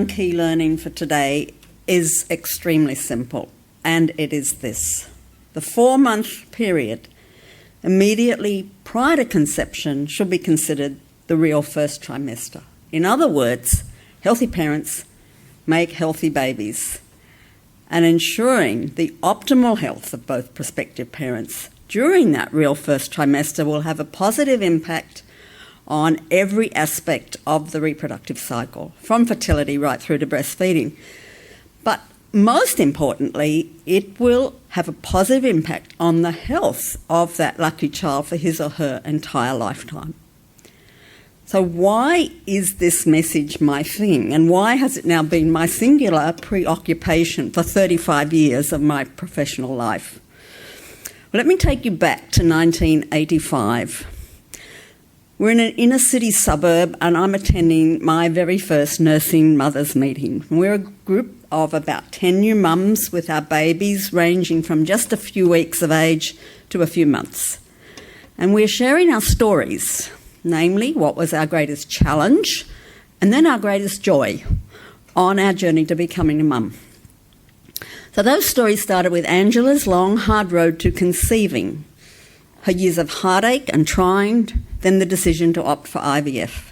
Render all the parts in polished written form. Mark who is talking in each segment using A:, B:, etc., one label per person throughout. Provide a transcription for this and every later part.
A: one key learning for today is extremely simple, and it is this. The 4-month period immediately prior to conception should be considered the real first trimester. In other words, healthy parents make healthy babies, and ensuring the optimal health of both prospective parents during that real first trimester will have a positive impact on every aspect of the reproductive cycle, from fertility right through to breastfeeding. But most importantly, it will have a positive impact on the health of that lucky child for his or her entire lifetime. So why is this message my thing, and why has it now been my singular preoccupation for 35 years of my professional life? Well, let me take you back to 1985. We're in an inner city suburb, and I'm attending my very first nursing mothers meeting. We're a group of about 10 new mums with our babies ranging from just a few weeks of age to a few months. And we're sharing our stories, namely what was our greatest challenge and then our greatest joy on our journey to becoming a mum. So those stories started with Angela's long, hard road to conceiving, her years of heartache and trying, then the decision to opt for IVF.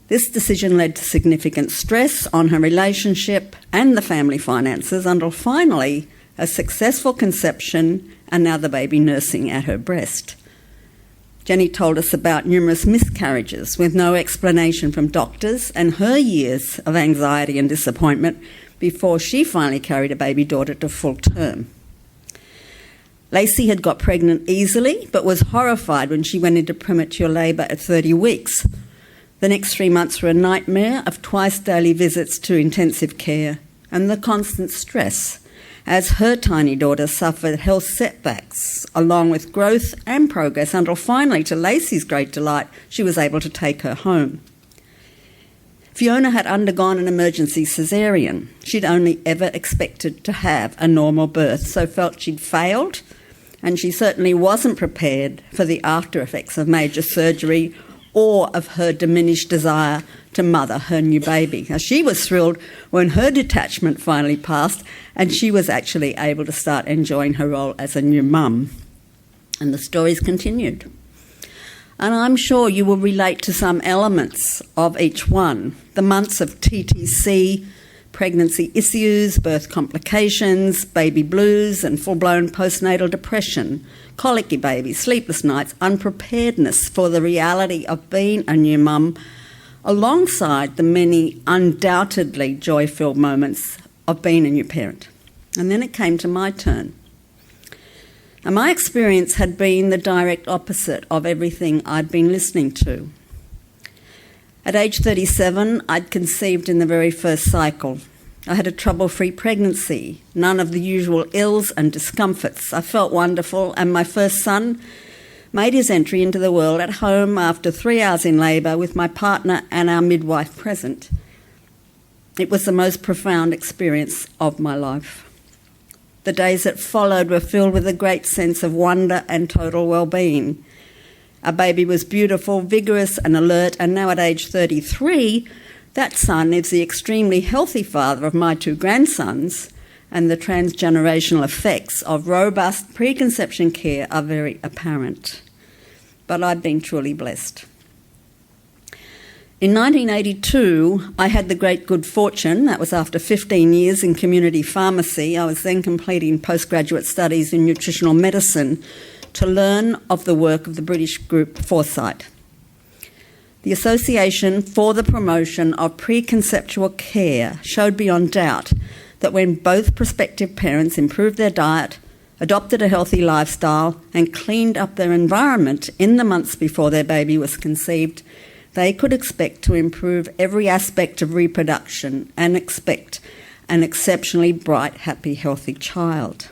A: This decision led to significant stress on her relationship and the family finances until finally a successful conception and now the baby nursing at her breast. Jenny told us about numerous miscarriages with no explanation from doctors and her years of anxiety and disappointment before she finally carried a baby daughter to full term. Lacey had got pregnant easily but was horrified when she went into premature labour at 30 weeks. The next 3 months were a nightmare of twice daily visits to intensive care and the constant stress as her tiny daughter suffered health setbacks along with growth and progress until finally, to Lacey's great delight, she was able to take her home. Fiona had undergone an emergency caesarean. She'd only ever expected to have a normal birth, so felt she'd failed, and she certainly wasn't prepared for the after effects of major surgery or of her diminished desire to mother her new baby. Now, she was thrilled when her detachment finally passed and she was actually able to start enjoying her role as a new mum. And the stories continued. And I'm sure you will relate to some elements of each one. The months of TTC, pregnancy issues, birth complications, baby blues and full-blown postnatal depression, colicky babies, sleepless nights, unpreparedness for the reality of being a new mum, alongside the many undoubtedly joy-filled moments of being a new parent. And then it came to my turn. And my experience had been the direct opposite of everything I'd been listening to. At age 37, I'd conceived in the very first cycle. I had a trouble-free pregnancy, none of the usual ills and discomforts. I felt wonderful, and my first son made his entry into the world at home after 3 hours in labour with my partner and our midwife present. It was the most profound experience of my life. The days that followed were filled with a great sense of wonder and total well-being. Our baby was beautiful, vigorous and alert, and now at age 33, that son is the extremely healthy father of my 2 grandsons, and the transgenerational effects of robust preconception care are very apparent. But I've been truly blessed. In 1982, I had the great good fortune, that was after 15 years in community pharmacy, I was then completing postgraduate studies in nutritional medicine, to learn of the work of the British group Foresight, the Association for the Promotion of Preconceptual Care showed beyond doubt that when both prospective parents improved their diet, adopted a healthy lifestyle and cleaned up their environment in the months before their baby was conceived, they could expect to improve every aspect of reproduction and expect an exceptionally bright, happy, healthy child.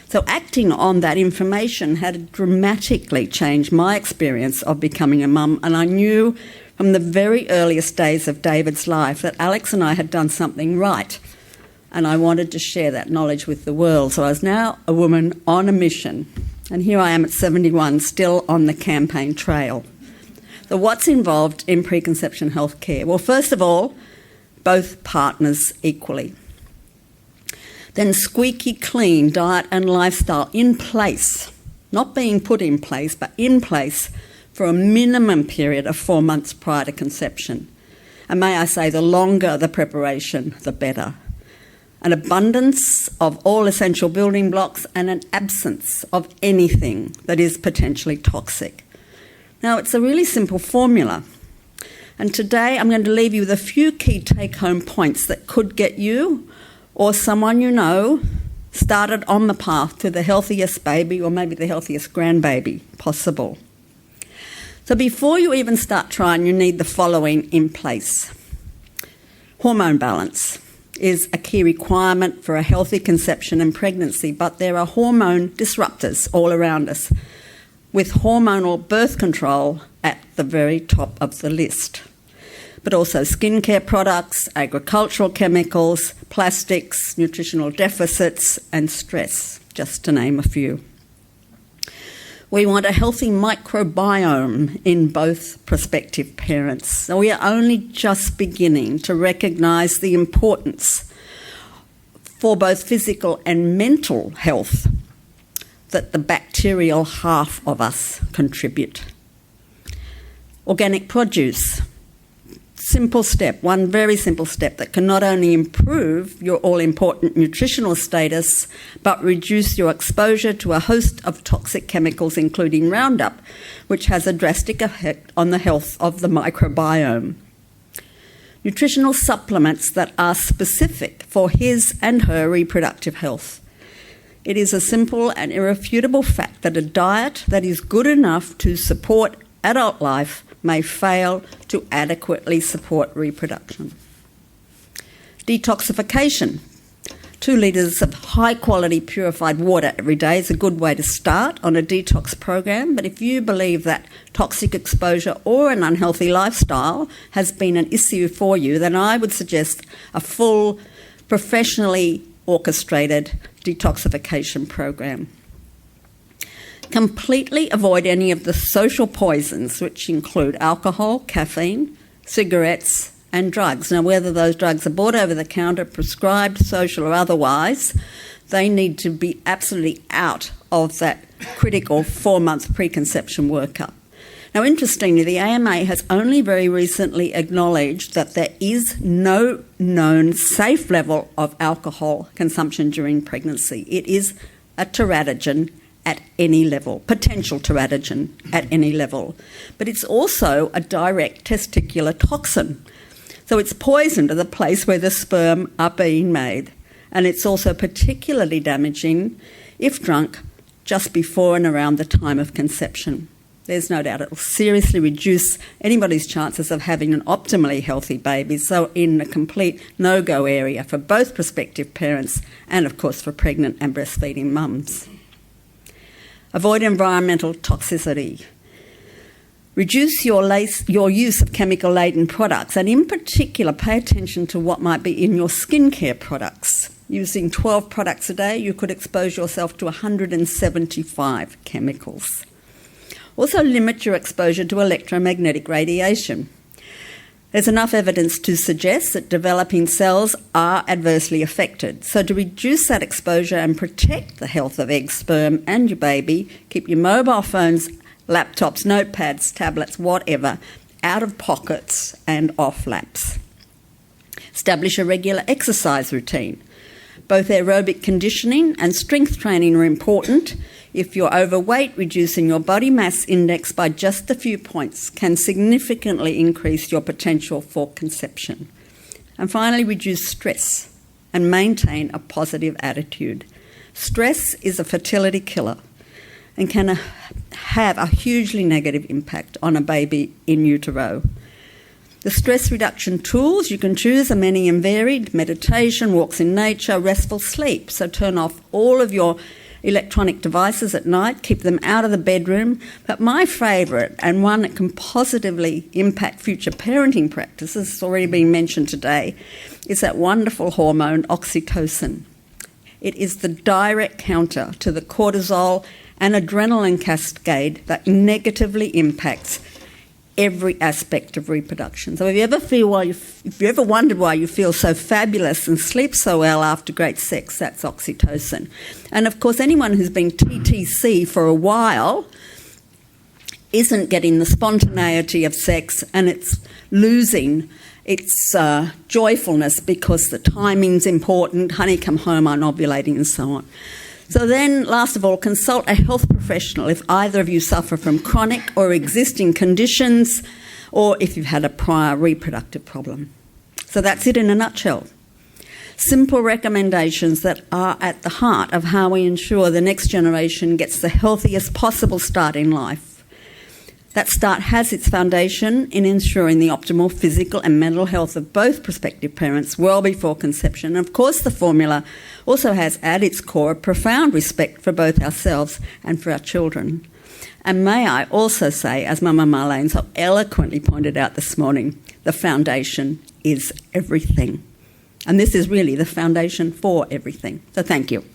A: So acting on that information had dramatically changed my experience of becoming a mum, and I knew from the very earliest days of David's life that Alex and I had done something right, and I wanted to share that knowledge with the world. So I was now a woman on a mission, and here I am at 71, still on the campaign trail. So what's involved in preconception health care? Well, first of all, both partners equally. Then squeaky clean diet and lifestyle in place, not being put in place, but in place for a minimum period of 4 months prior to conception. And may I say, the longer the preparation, the better. An abundance of all essential building blocks and an absence of anything that is potentially toxic. Now, it's a really simple formula. And today I'm going to leave you with a few key take-home points that could get you or someone you know started on the path to the healthiest baby or maybe the healthiest grandbaby possible. So before you even start trying, you need the following in place. Hormone balance is a key requirement for a healthy conception and pregnancy, but there are hormone disruptors all around us, with hormonal birth control at the very top of the list. But also skincare products, agricultural chemicals, plastics, nutritional deficits, and stress, just to name a few. We want a healthy microbiome in both prospective parents. So we are only just beginning to recognise the importance for both physical and mental health that the bacterial half of us contribute. Organic produce. Simple step, one very simple step that can not only improve your all-important nutritional status, but reduce your exposure to a host of toxic chemicals, including Roundup, which has a drastic effect on the health of the microbiome. Nutritional supplements that are specific for his and her reproductive health. It is a simple and irrefutable fact that a diet that is good enough to support adult life may fail to adequately support reproduction. Detoxification. 2 litres of high-quality purified water every day is a good way to start on a detox program, but if you believe that toxic exposure or an unhealthy lifestyle has been an issue for you, then I would suggest a full, professionally orchestrated detoxification program. Completely avoid any of the social poisons, which include alcohol, caffeine, cigarettes, and drugs. Now, whether those drugs are bought over the counter, prescribed, social or otherwise, they need to be absolutely out of that critical 4-month preconception workup. Now, interestingly, the AMA has only very recently acknowledged that there is no known safe level of alcohol consumption during pregnancy. It is a teratogen at any level, potential teratogen at any level. But it's also a direct testicular toxin. So it's poison to the place where the sperm are being made. And it's also particularly damaging if drunk just before and around the time of conception. There's no doubt it will seriously reduce anybody's chances of having an optimally healthy baby, so in a complete no-go area for both prospective parents and, of course, for pregnant and breastfeeding mums. Avoid environmental toxicity. Reduce your use of chemical-laden products, and in particular, pay attention to what might be in your skincare products. Using 12 products a day, you could expose yourself to 175 chemicals. Also, limit your exposure to electromagnetic radiation. There's enough evidence to suggest that developing cells are adversely affected. So to reduce that exposure and protect the health of egg, sperm and your baby, keep your mobile phones, laptops, notepads, tablets, whatever, out of pockets and off laps. Establish a regular exercise routine. Both aerobic conditioning and strength training are important. If you're overweight, reducing your body mass index by just a few points can significantly increase your potential for conception. And finally, reduce stress and maintain a positive attitude. Stress is a fertility killer and can have a hugely negative impact on a baby in utero. The stress reduction tools you can choose are many and varied: meditation, walks in nature, restful sleep. So turn off all of your electronic devices at night, keep them out of the bedroom. But my favourite, and one that can positively impact future parenting practices, it's already been mentioned today, is that wonderful hormone oxytocin. It is the direct counter to the cortisol and adrenaline cascade that negatively impacts every aspect of reproduction. So if you ever wondered why you feel so fabulous and sleep so well after great sex, that's oxytocin. And of course, anyone who's been TTC for a while isn't getting the spontaneity of sex, and it's losing its joyfulness because the timing's important, honey come home, I'm ovulating, and so on. So then, last of all, consult a health professional if either of you suffer from chronic or existing conditions, or if you've had a prior reproductive problem. So that's it in a nutshell. Simple recommendations that are at the heart of how we ensure the next generation gets the healthiest possible start in life. That start has its foundation in ensuring the optimal physical and mental health of both prospective parents well before conception. And of course, the formula also has at its core a profound respect for both ourselves and for our children. And may I also say, as Mama Marlene so eloquently pointed out this morning, the foundation is everything. And this is really the foundation for everything. So thank you.